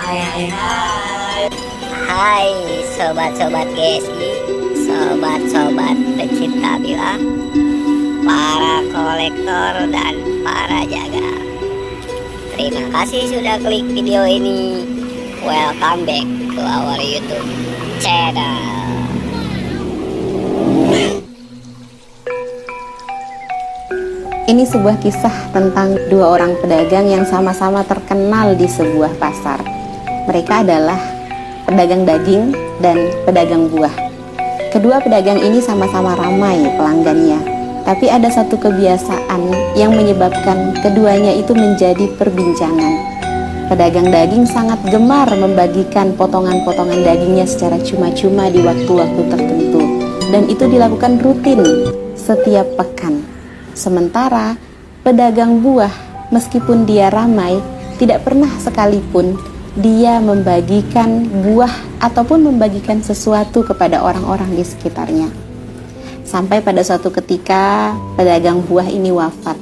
Hai hai hai. Hai sobat-sobat GSI, sobat-sobat pecinta bila, para kolektor dan para jaga. Terima kasih sudah klik video ini. Welcome back to our YouTube channel. Ini sebuah kisah tentang dua orang pedagang yang sama-sama terkenal di sebuah pasar. Mereka adalah pedagang daging dan pedagang buah. Kedua pedagang ini sama-sama ramai pelanggannya, tapi ada satu kebiasaan yang menyebabkan keduanya itu menjadi perbincangan. Pedagang daging sangat gemar membagikan potongan-potongan dagingnya secara cuma-cuma di waktu-waktu tertentu, dan itu dilakukan rutin setiap pekan. Sementara pedagang buah, meskipun dia ramai, tidak pernah sekalipun dia membagikan buah ataupun membagikan sesuatu kepada orang-orang di sekitarnya. Sampai pada suatu ketika pedagang buah ini wafat.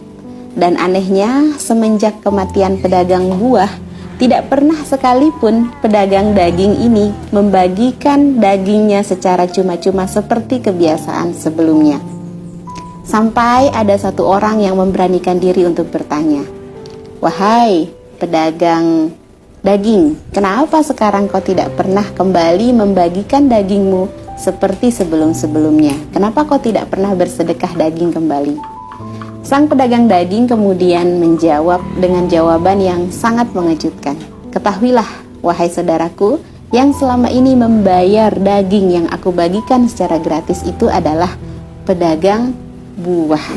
Dan anehnya, semenjak kematian pedagang buah, tidak pernah sekalipun pedagang daging ini membagikan dagingnya secara cuma-cuma seperti kebiasaan sebelumnya. Sampai ada satu orang yang memberanikan diri untuk bertanya, "Wahai pedagang daging, kenapa sekarang kau tidak pernah kembali membagikan dagingmu seperti sebelum-sebelumnya? Kenapa kau tidak pernah bersedekah daging kembali?" Sang pedagang daging kemudian menjawab dengan jawaban yang sangat mengejutkan. "Ketahuilah, wahai saudaraku, yang selama ini membayar daging yang aku bagikan secara gratis itu adalah pedagang buah."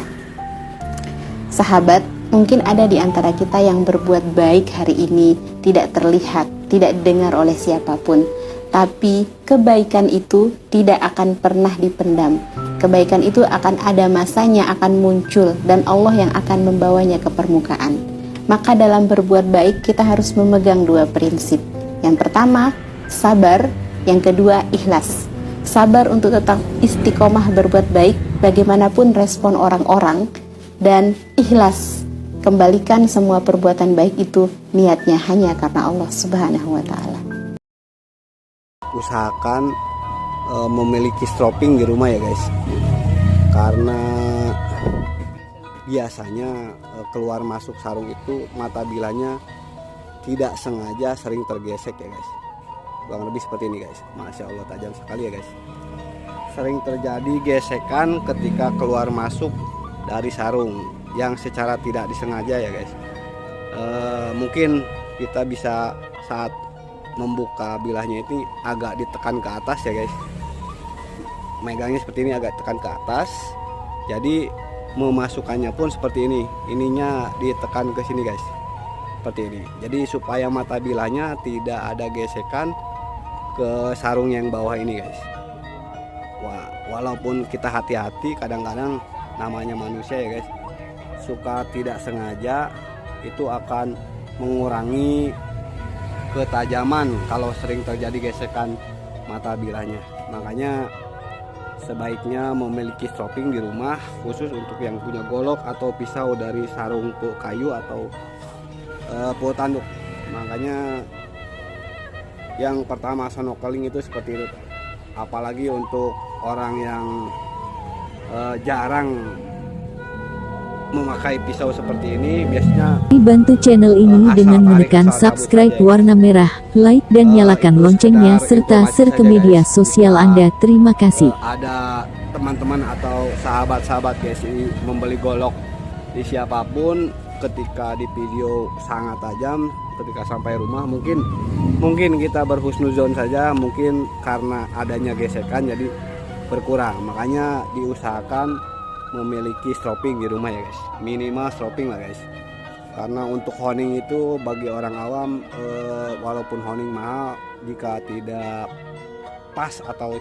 Sahabat, mungkin ada di antara kita yang berbuat baik hari ini tidak terlihat, tidak didengar oleh siapapun, tapi kebaikan itu tidak akan pernah dipendam. Kebaikan itu akan ada masanya, akan muncul, dan Allah yang akan membawanya ke permukaan. Maka dalam berbuat baik kita harus memegang dua prinsip. Yang pertama, sabar. Yang kedua, ikhlas. Sabar untuk tetap istiqomah berbuat baik bagaimanapun respon orang-orang, dan ikhlas, kembalikan semua perbuatan baik itu niatnya hanya karena Allah Subhanahu wa Ta'ala. Usahakan memiliki stropping di rumah ya guys, karena biasanya keluar masuk sarung itu mata bilanya tidak sengaja sering tergesek ya guys. Kurang lebih seperti ini guys. Masya Allah, tajam sekali ya guys. Sering terjadi gesekan ketika keluar masuk dari sarung yang secara tidak disengaja ya guys. Mungkin kita bisa saat membuka bilahnya ini agak ditekan ke atas ya guys. Megangnya seperti ini, agak tekan ke atas. Jadi memasukkannya pun seperti ini. Ininya ditekan ke sini guys. Seperti ini. Jadi supaya mata bilahnya tidak ada gesekan ke sarung yang bawah ini guys. Wah, walaupun kita hati-hati, kadang-kadang namanya manusia ya guys, suka tidak sengaja itu akan mengurangi ketajaman kalau sering terjadi gesekan mata bilahnya. Makanya sebaiknya memiliki stropping di rumah, khusus untuk yang punya golok atau pisau dari sarung kayu atau pulau tanduk. Makanya yang pertama snorkeling itu seperti itu. Apalagi untuk orang yang jarang memakai pisau seperti ini, biasanya Bantu channel ini dengan menekan subscribe warna merah, like dan nyalakan loncengnya serta share ke media sosial Anda. Terima kasih. Ada teman-teman atau sahabat-sahabat GSI membeli golok di siapapun, ketika di video sangat tajam, ketika sampai rumah mungkin kita berhusnuzon saja, mungkin karena adanya gesekan jadi berkurang. Makanya diusahakan memiliki stropping di rumah ya guys, minimal stropping lah guys. Karena untuk honing itu bagi orang awam, walaupun honing mahal, jika tidak pas atau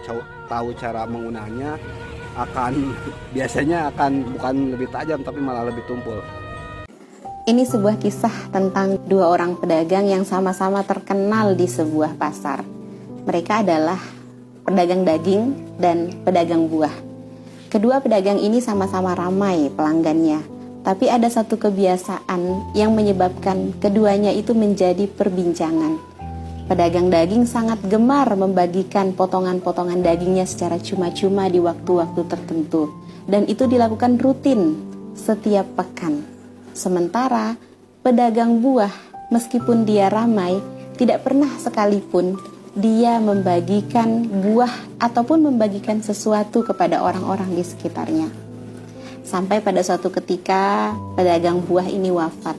tahu cara menggunakannya, biasanya akan bukan lebih tajam tapi malah lebih tumpul. Ini sebuah kisah tentang dua orang pedagang yang sama-sama terkenal di sebuah pasar. Mereka adalah pedagang daging dan pedagang buah. Kedua pedagang ini sama-sama ramai pelanggannya, tapi ada satu kebiasaan yang menyebabkan keduanya itu menjadi perbincangan. Pedagang daging sangat gemar membagikan potongan-potongan dagingnya secara cuma-cuma di waktu-waktu tertentu, dan itu dilakukan rutin setiap pekan. Sementara pedagang buah, meskipun dia ramai, tidak pernah sekalipun dia membagikan buah ataupun membagikan sesuatu kepada orang-orang di sekitarnya. Sampai pada suatu ketika pedagang buah ini wafat.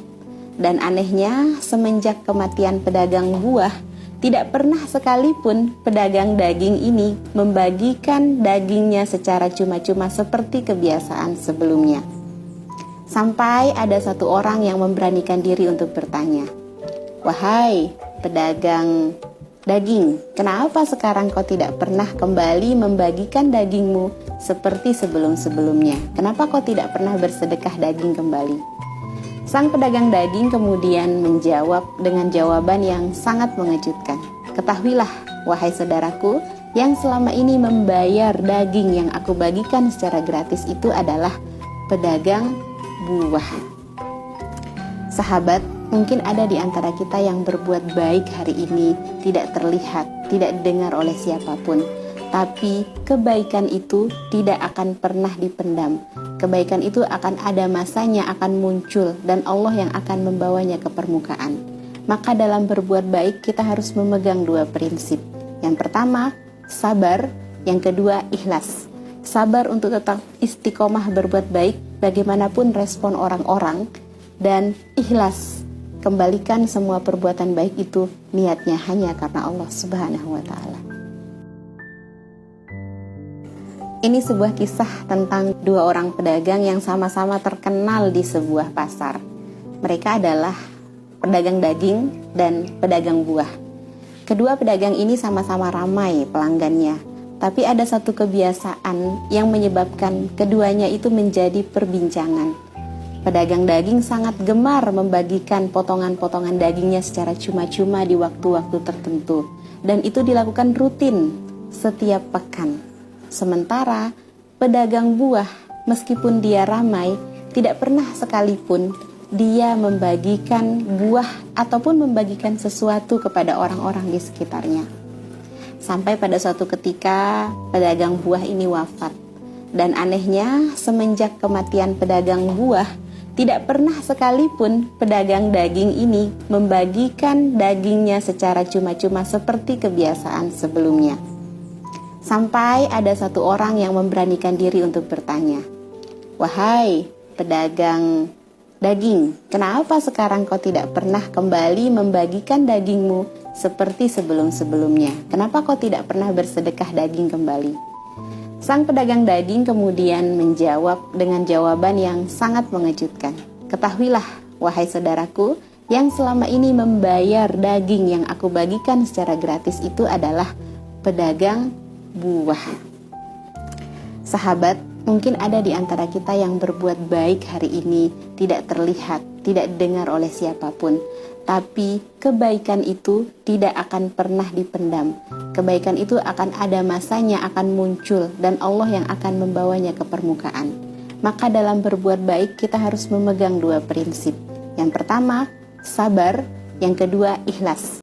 Dan anehnya, semenjak kematian pedagang buah, tidak pernah sekalipun pedagang daging ini membagikan dagingnya secara cuma-cuma seperti kebiasaan sebelumnya. Sampai ada satu orang yang memberanikan diri untuk bertanya, "Wahai pedagang daging, kenapa sekarang kau tidak pernah kembali membagikan dagingmu seperti sebelum-sebelumnya? Kenapa kau tidak pernah bersedekah daging kembali?" Sang pedagang daging kemudian menjawab dengan jawaban yang sangat mengejutkan. "Ketahuilah, wahai saudaraku, yang selama ini membayar daging yang aku bagikan secara gratis itu adalah pedagang buah." Sahabat, mungkin ada di antara kita yang berbuat baik hari ini tidak terlihat, tidak didengar oleh siapapun. Tapi kebaikan itu tidak akan pernah dipendam. Kebaikan itu akan ada masanya, akan muncul, dan Allah yang akan membawanya ke permukaan. Maka dalam berbuat baik kita harus memegang dua prinsip. Yang pertama, sabar. Yang kedua, ikhlas. Sabar untuk tetap istiqomah berbuat baik bagaimanapun respon orang-orang. Dan ikhlas, kembalikan semua perbuatan baik itu niatnya hanya karena Allah Subhanahu wa Ta'ala. Ini sebuah kisah tentang dua orang pedagang yang sama-sama terkenal di sebuah pasar. Mereka adalah pedagang daging dan pedagang buah. Kedua pedagang ini sama-sama ramai pelanggannya, tapi ada satu kebiasaan yang menyebabkan keduanya itu menjadi perbincangan. Pedagang daging sangat gemar membagikan potongan-potongan dagingnya secara cuma-cuma di waktu-waktu tertentu, dan itu dilakukan rutin setiap pekan. Sementara pedagang buah, meskipun dia ramai, tidak pernah sekalipun dia membagikan buah ataupun membagikan sesuatu kepada orang-orang di sekitarnya. Sampai pada suatu ketika pedagang buah ini wafat. Dan anehnya, semenjak kematian pedagang buah, tidak pernah sekalipun pedagang daging ini membagikan dagingnya secara cuma-cuma seperti kebiasaan sebelumnya. Sampai ada satu orang yang memberanikan diri untuk bertanya, "Wahai pedagang daging, kenapa sekarang kau tidak pernah kembali membagikan dagingmu seperti sebelum-sebelumnya? Kenapa kau tidak pernah bersedekah daging kembali?" Sang pedagang daging kemudian menjawab dengan jawaban yang sangat mengejutkan. "Ketahuilah, wahai saudaraku, yang selama ini membayar daging yang aku bagikan secara gratis itu adalah pedagang buah." Sahabat, mungkin ada di antara kita yang berbuat baik hari ini tidak terlihat, tidak didengar oleh siapapun. Tapi kebaikan itu tidak akan pernah dipendam. Kebaikan itu akan ada masanya, akan muncul, dan Allah yang akan membawanya ke permukaan. Maka dalam berbuat baik kita harus memegang dua prinsip. Yang pertama, sabar. Yang kedua, ikhlas.